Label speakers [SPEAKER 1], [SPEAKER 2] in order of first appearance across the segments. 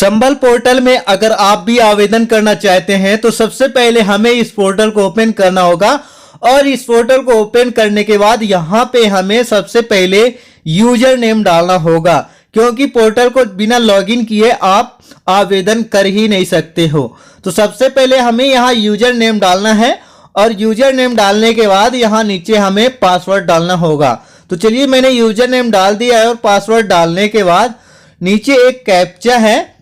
[SPEAKER 1] संबल portal में अगर आप भी आवेदन करना चाहते हैं तो सबसे पहले हमें इस पोर्टल को ओपन करना होगा और इस पोर्टल को ओपन करने के बाद यहाँ पे हमें सबसे पहले यूजर नेम डालना होगा, क्योंकि पोर्टल को बिना लॉगिन किए आप आवेदन कर ही नहीं सकते हो। तो सबसे पहले हमें यहाँ यूजर नेम डालना है और यूजर नेम डालने के बाद यहाँ नीचे हमें पासवर्ड डालना होगा। तो चलिए मैंने यूजर नेम डाल दिया है और पासवर्ड डालने के बाद नीचे एक कैप्चा है,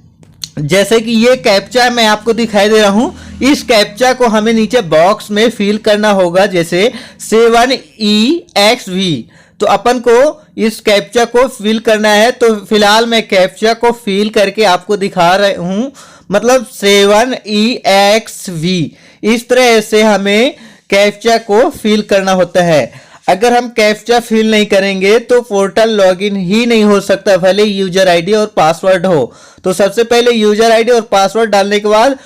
[SPEAKER 1] जैसे कि ये कैप्चा मैं आपको दिखाई दे रहा हूं। इस कैप्चा को हमें नीचे बॉक्स में फिल करना होगा, जैसे 7EXV। तो अपन को इस कैप्चा को फिल करना है। तो फिलहाल मैं कैप्चा को फिल करके आपको दिखा रहा हूं, मतलब 7EXV। इस तरह से हमें कैप्चा को फिल करना होता है। अगर हम कैप्चा फिल नहीं करेंगे तो पोर्टल लॉगिन ही नहीं हो सकता, भले यूजर आईडी और पासवर्ड हो। तो सबसे पहले यूजर आईडी और पासवर्ड डालने के बाद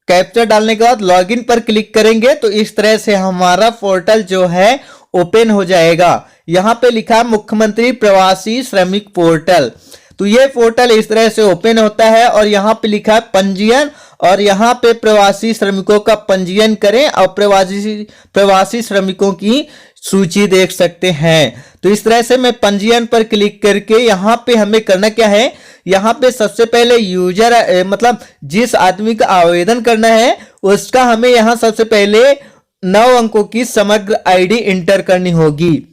[SPEAKER 1] कैप्चा डालने के बाद लॉगिन पर क्लिक करेंगे तो इस तरह से हमारा पोर्टल जो है ओपन हो जाएगा। यहाँ पे लिखा मुख्यमंत्री प्रवासी श्रमिक पोर्टल। तो ये पोर्टल इस तरह से ओपन होता है और यहाँ पे लिखा है पंजीयन, और यहाँ पे प्रवासी श्रमिकों का पंजीयन करें और प्रवासी श्रमिकों की सूची देख सकते हैं। तो इस तरह से मैं पंजीयन पर क्लिक करके यहाँ पे हमें करना क्या है, यहाँ पे सबसे पहले यूजर मतलब जिस आदमी का आवेदन करना है उसका हमें यहाँ सबसे पहले 9 अंकों की समग्र आईडी इंटर करनी होगी।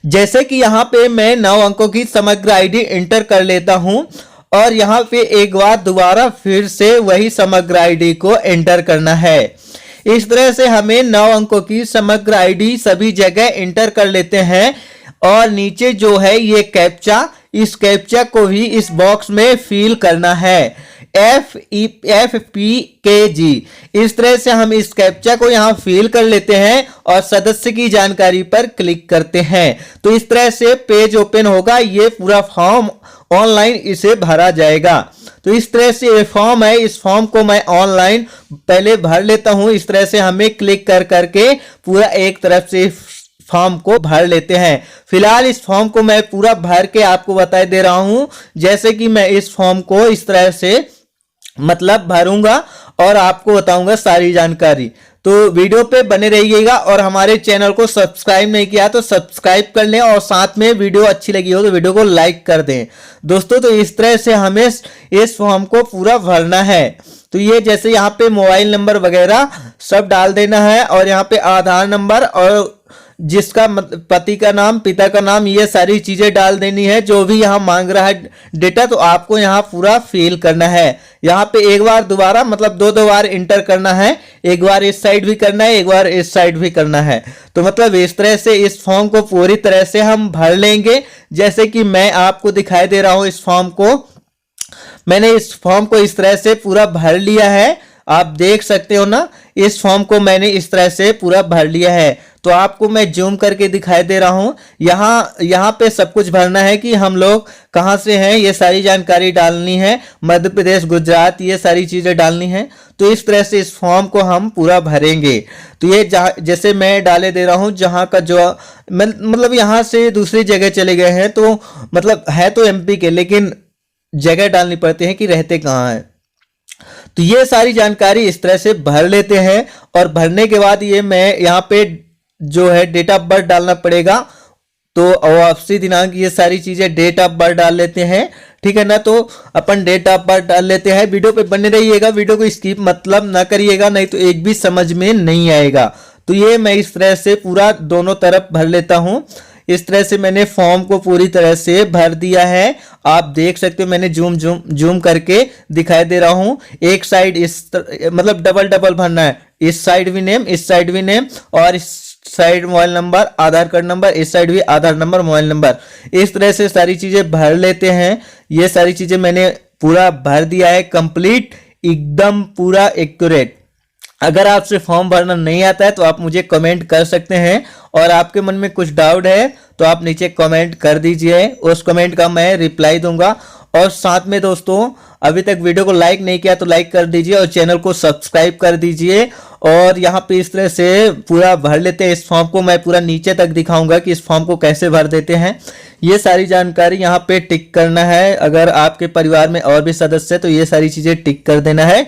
[SPEAKER 1] जैसे कि यहाँ पे मैं 9 अंकों की समग्र आईडी इंटर कर लेता हूं और यहाँ पे एक बार दोबारा फिर से वही समग्र आईडी को एंटर करना है। इस तरह से हमें 9 अंकों की समग्र आईडी सभी जगह इंटर कर लेते हैं और नीचे जो है ये कैप्चा, इस कैप्चा को भी इस बॉक्स में फिल करना है, FPKG। इस तरह से हम इस कैप्चा को यहाँ फिल कर लेते हैं और सदस्य की जानकारी पर क्लिक करते हैं। तो इस तरह से पेज ओपन होगा, ये पूरा फॉर्म ऑनलाइन इसे भरा जाएगा। तो इस तरह से ये फॉर्म है, इस फॉर्म को मैं ऑनलाइन पहले भर लेता हूं। इस तरह से हमें क्लिक कर करके पूरा एक तरफ से फॉर्म को भर लेते हैं। फिलहाल इस फॉर्म को मैं पूरा भर के आपको बता दे रहा हूं, जैसे कि मैं इस फॉर्म को इस तरह से मतलब भरूंगा और आपको बताऊंगा सारी जानकारी। तो वीडियो पे बने रहिएगा और हमारे चैनल को सब्सक्राइब नहीं किया तो सब्सक्राइब कर लें और साथ में वीडियो अच्छी लगी हो तो वीडियो को लाइक कर दें दोस्तों। तो इस तरह से हमें इस फॉर्म को पूरा भरना है। तो ये जैसे यहाँ पे मोबाइल नंबर वगैरह सब डाल देना है और यहाँ पे आधार नंबर और जिसका पति का नाम, पिता का नाम, ये सारी चीजें डाल देनी है। जो भी यहाँ मांग रहा है डेटा तो आपको यहाँ पूरा फिल करना है। यहाँ पे एक बार दोबारा मतलब दो बार इंटर करना है, एक बार इस साइड भी करना है, एक बार इस साइड भी करना है। तो मतलब इस तरह से इस फॉर्म को पूरी तरह से हम भर लेंगे, जैसे कि मैं आपको दिखाई दे रहा हूँ। इस फॉर्म को मैंने इस फॉर्म को इस तरह से पूरा भर लिया है, आप देख सकते हो ना। इस फॉर्म को मैंने इस तरह से पूरा भर लिया है। तो आपको मैं जूम करके दिखाई दे रहा हूं। यहाँ पे सब कुछ भरना है कि हम लोग कहाँ से हैं, ये सारी जानकारी डालनी है, मध्य प्रदेश, गुजरात, ये सारी चीजें डालनी है। तो इस तरह से इस फॉर्म को हम पूरा भरेंगे। तो ये जैसे मैं डाले दे रहा हूँ जहाँ का जो मतलब यहाँ से दूसरी जगह चले गए हैं, तो मतलब है तो MP के, लेकिन जगह डालनी पड़ती है कि रहते कहाँ हैं। तो ये सारी जानकारी इस तरह से भर लेते हैं और भरने के बाद ये मैं यहाँ पे जो है डेट ऑफ बर्थ डालना पड़ेगा। तो वापसी दिनांक, ये सारी चीजें डेट ऑफ बर्थ डाल लेते हैं, ठीक है ना। तो अपन डेट ऑफ बर्थ डाल लेते हैं। वीडियो पे बने रहिएगा, वीडियो को स्किप मतलब ना करिएगा, नहीं तो एक भी समझ में नहीं आएगा। तो ये मैं इस तरह से पूरा दोनों तरफ भर लेता हूँ। इस तरह से मैंने फॉर्म को पूरी तरह से भर दिया है, आप देख सकते हो। मैंने जूम करके दिखाई दे रहा हूं। एक साइड मतलब डबल भरना है, इस साइड भी नेम, इस साइड भी नेम, और इस साइड मोबाइल नंबर, आधार कार्ड नंबर, इस साइड भी आधार नंबर, मोबाइल नंबर। इस तरह से सारी चीजें भर लेते हैं। ये सारी चीजें मैंने पूरा भर दिया है, कंप्लीट, एकदम पूरा एक्यूरेट। अगर आपसे फॉर्म भरना नहीं आता है तो आप मुझे कमेंट कर सकते हैं, और आपके मन में कुछ डाउट है तो आप नीचे कमेंट कर दीजिए, उस कमेंट का मैं रिप्लाई दूंगा। और साथ में दोस्तों अभी तक वीडियो को लाइक नहीं किया तो लाइक कर दीजिए और चैनल को सब्सक्राइब कर दीजिए। और यहाँ पे इस तरह से पूरा भर लेते हैं इस फॉर्म को। मैं पूरा नीचे तक दिखाऊंगा कि इस फॉर्म को कैसे भर देते हैं। ये सारी जानकारी यहाँ पे टिक करना है। अगर आपके परिवार में और भी सदस्य है तो ये सारी चीजें टिक कर देना है।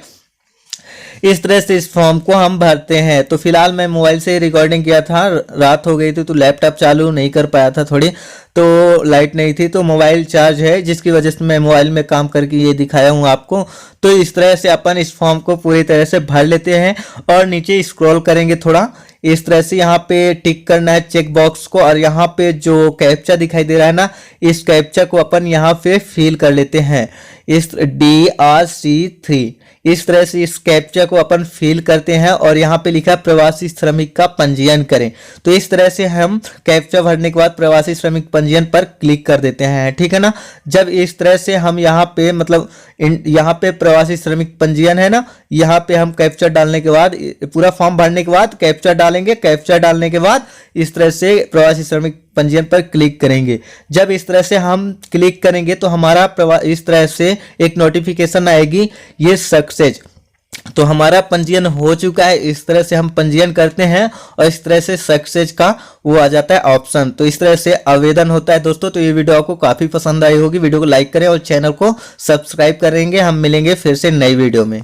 [SPEAKER 1] इस तरह से इस फॉर्म को हम भरते हैं। तो फिलहाल मैं मोबाइल से रिकॉर्डिंग किया था, रात हो गई थी तो लैपटॉप चालू नहीं कर पाया था, थोड़ी तो लाइट नहीं थी, तो मोबाइल चार्ज है जिसकी वजह से मैं मोबाइल में काम करके ये दिखाया हूँ आपको। तो इस तरह से अपन इस फॉर्म को पूरी तरह से भर लेते हैं और नीचे स्क्रॉल करेंगे थोड़ा। इस तरह से यहाँ पे टिक करना है चेक बॉक्स को और यहाँ पे जो कैप्चा दिखाई दे रहा है ना, इस कैप्चा को अपन यहाँ पे फिल कर लेते हैं। इस DRC3 इस तरह से इस कैप्चा को अपन फिल करते हैं और यहाँ पे लिखा है प्रवासी श्रमिक का पंजीयन करें। तो इस तरह से हम कैप्चा भरने के बाद प्रवासी श्रमिक पंजीयन पर क्लिक कर देते हैं, ठीक है ना। जब इस तरह से हम यहाँ पे मतलब यहाँ पे प्रवासी श्रमिक पंजीयन है ना, यहाँ पे हम कैप्चा डालने के बाद पूरा फॉर्म भरने के बाद कैप्चा डालेंगे। कैप्चा डालने के बाद इस तरह से प्रवासी श्रमिक पंजीयन पर क्लिक करेंगे। जब इस तरह से हम क्लिक करेंगे तो हमारा इस तरह से एक नोटिफिकेशन आएगी, ये सक्सेस, तो हमारा पंजीयन हो चुका है। इस तरह से हम पंजीयन करते हैं और इस तरह से सक्सेस का वो आ जाता है ऑप्शन। तो इस तरह से आवेदन होता है दोस्तों। तो ये वीडियो आपको काफी पसंद आई होगी। वीडियो को लाइक करें और चैनल को सब्सक्राइब करेंगे। हम मिलेंगे फिर से नई वीडियो में।